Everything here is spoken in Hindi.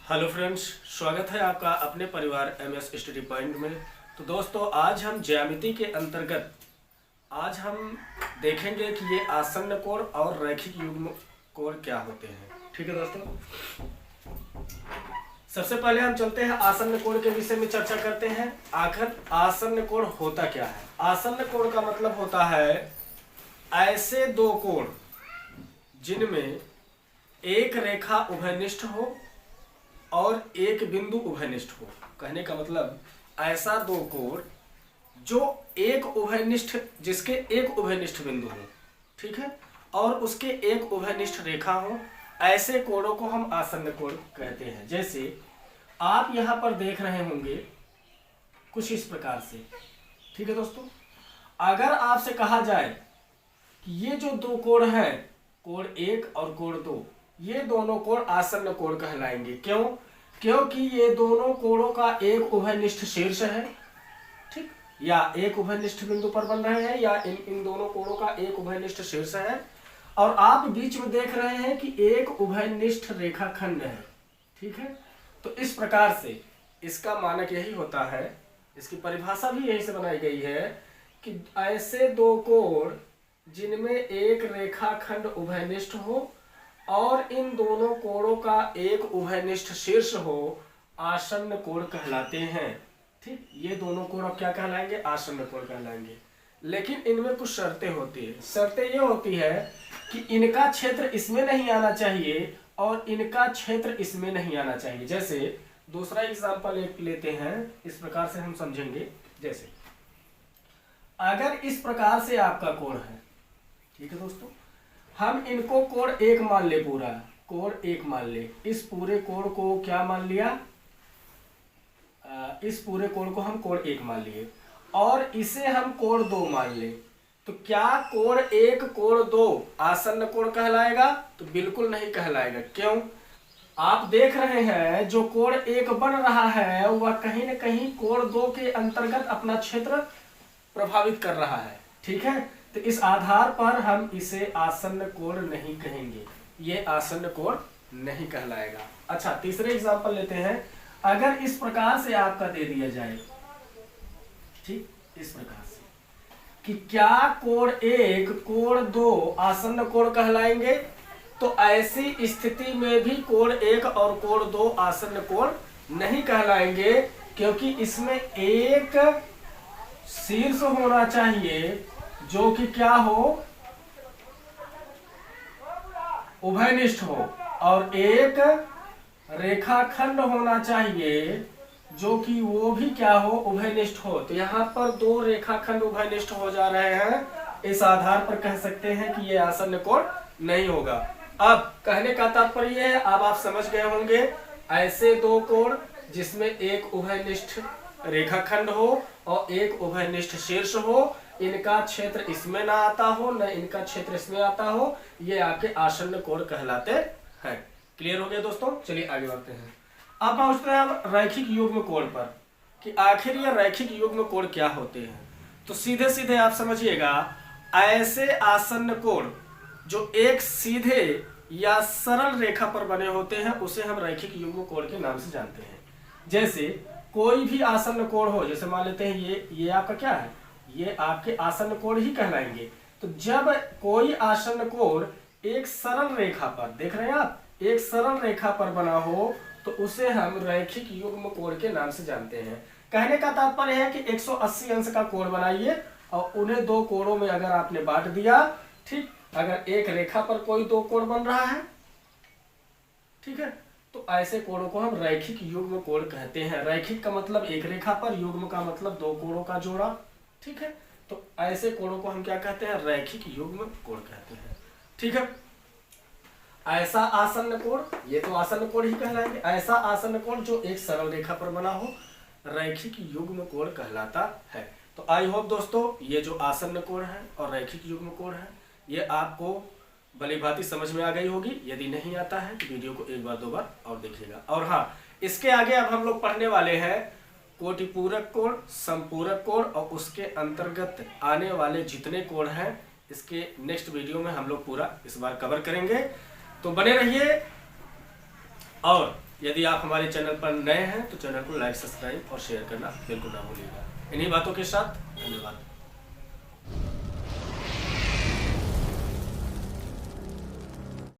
हेलो फ्रेंड्स, स्वागत है आपका अपने परिवार एमएस स्टडी पॉइंट में। तो दोस्तों, आज हम ज्यामिति के अंतर्गत आज हम देखेंगे कि ये आसन्न कोण और रैखिक युग्म कोण क्या होते हैं। ठीक है दोस्तों, सबसे पहले हम चलते हैं आसन्न कोण के विषय में चर्चा करते हैं। आखिर आसन्न कोण होता क्या है? आसन्न कोण का मतलब होता है ऐसे दो कोण जिनमें एक रेखा उभयनिष्ठ हो और एक बिंदु उभयनिष्ठ हो। कहने का मतलब ऐसा दो कोण जो एक उभयनिष्ठ जिसके एक उभयनिष्ठ बिंदु हो, ठीक है, और उसके एक उभयनिष्ठ रेखा हो, ऐसे कोणों को हम आसन्न कोण कहते हैं। जैसे आप यहां पर देख रहे होंगे कुछ इस प्रकार से। ठीक है दोस्तों, अगर आपसे कहा जाए कि ये जो दो कोण हैं, कोण एक और कोण दो, ये दोनों कोण आसन्न कोण कहलाएंगे। क्यों? क्योंकि ये दोनों कोणों का एक उभयनिष्ठ शीर्ष है, ठीक, या एक उभयनिष्ठ बिंदु पर बन रहे हैं, या इन दोनों कोणों का एक उभयनिष्ठ शीर्ष है, और आप बीच में देख रहे हैं कि एक उभयनिष्ठ रेखाखंड है। ठीक है, तो इस प्रकार से इसका मानक यही होता है, इसकी परिभाषा भी यही से बनाई गई है कि ऐसे दो कोण जिनमें एक रेखाखंड उभयनिष्ठ हो और इन दोनों कोणों का एक उभयनिष्ठ शीर्ष हो, आसन्न कोण कहलाते हैं। ठीक, ये दोनों कोण अब क्या कहलाएंगे? आसन्न कोण कहलाएंगे। लेकिन इनमें कुछ शर्तें होती है। शर्तें ये होती है कि इनका क्षेत्र इसमें नहीं आना चाहिए और इनका क्षेत्र इसमें नहीं आना चाहिए। जैसे दूसरा एग्जाम्पल एक लेते हैं, इस प्रकार से हम समझेंगे। जैसे अगर इस प्रकार से आपका कोण है, ठीक है दोस्तों, हम इनको कोण एक मान ले, पूरा कोण एक मान ले। इस पूरे कोण को क्या मान लिया? इस पूरे कोण को हम कोण एक मान लिए और इसे हम कोण दो मान ले। तो क्या कोण एक कोण दो आसन्न कोण कहलाएगा? तो बिल्कुल नहीं कहलाएगा। क्यों? आप देख रहे हैं जो कोण एक बन रहा है वह कहीं न कहीं कोण दो के अंतर्गत अपना क्षेत्र प्रभावित कर रहा है। ठीक है, तो इस आधार पर हम इसे आसन्न कोण नहीं कहेंगे, ये आसन्न कोण नहीं कहलाएगा। अच्छा, तीसरे एग्जांपल लेते हैं। अगर इस प्रकार से आपका दे दिया जाए, ठीक, इस प्रकार से कि क्या कोण एक कोण दो आसन्न कोण कहलाएंगे? तो ऐसी स्थिति में भी कोण एक और कोण दो आसन्न कोण नहीं कहलाएंगे, क्योंकि इसमें एक शीर्ष होना चाहिए जो कि क्या हो? उभयनिष्ठ हो, और एक रेखाखंड होना चाहिए जो कि वो भी क्या हो? उभयनिष्ठ हो। तो यहाँ पर दो रेखाखंड उभयनिष्ठ हो जा रहे हैं, इस आधार पर कह सकते हैं कि ये आसन्न कोण नहीं होगा। अब कहने का तात्पर्य है, अब आप समझ गए होंगे, ऐसे दो कोण जिसमें एक उभयनिष्ठ रेखाखंड हो और एक उभयनिष्ठ शीर्ष हो, इनका क्षेत्र इसमें ना आता हो न इनका क्षेत्र इसमें आता हो, ये आपके आसन्न कोण कहलाते हैं। क्लियर हो गया दोस्तों? चलिए आगे बढ़ते हैं। अब पहुंचते हैं हम रैखिक युग्म कोण पर कि आखिर ये रैखिक युग्म कोण क्या होते हैं। तो सीधे सीधे आप समझिएगा, ऐसे आसन्न कोण जो एक सीधे या सरल रेखा पर बने होते हैं उसे हम रैखिक युग्म कोण के नाम से जानते हैं। जैसे कोई भी आसन्न कोण हो, जैसे मान लेते हैं ये आपका क्या है? ये आपके आसन्न कोण ही कहलाएंगे। तो जब कोई आसन्न कोण एक सरल रेखा पर, देख रहे हैं आप, एक सरल रेखा पर बना हो तो उसे हम रैखिक युग्म कोण के नाम से जानते हैं। कहने का तात्पर्य है कि 180 अंश का कोण बनाइए और उन्हें दो कोणों में अगर आपने बांट दिया, ठीक, अगर एक रेखा पर कोई दो कोण बन रहा है, ठीक है, तो ऐसे कोणों को हम रैखिक युग्म कोण कहते हैं। रैखिक का मतलब एक रेखा पर, युग्म का मतलब दो कोणों का जोड़ा। ठीक है, तो ऐसे कोणों को हम क्या कहते हैं? रैखिक युग्म कोण कहते हैं। ठीक है, ऐसा आसन्न कोण, ये तो आसन्न कोण ही कहलाएंगे। ऐसा आसन्न कोण जो एक सरल रेखा पर बना हो, रैखिक युग्म कोण कहलाता है। तो आई होप दोस्तों, ये जो आसन्न कोण है और रैखिक युग्म कोण है, ये आपको भली भांति समझ में आ गई होगी। यदि नहीं आता है तो वीडियो को एक बार दो बार और देखिएगा। और हाँ, इसके आगे अब हम लोग पढ़ने वाले हैं कोटिपूरक कोण, समपूरक कोण और उसके अंतर्गत आने वाले जितने कोण हैं, इसके नेक्स्ट वीडियो में हम लोग पूरा इस बार कवर करेंगे। तो बने रहिए और यदि आप हमारे चैनल पर नए हैं तो चैनल को लाइक, सब्सक्राइब और शेयर करना बिल्कुल ना भूलिएगा। इन्हीं बातों के साथ धन्यवाद।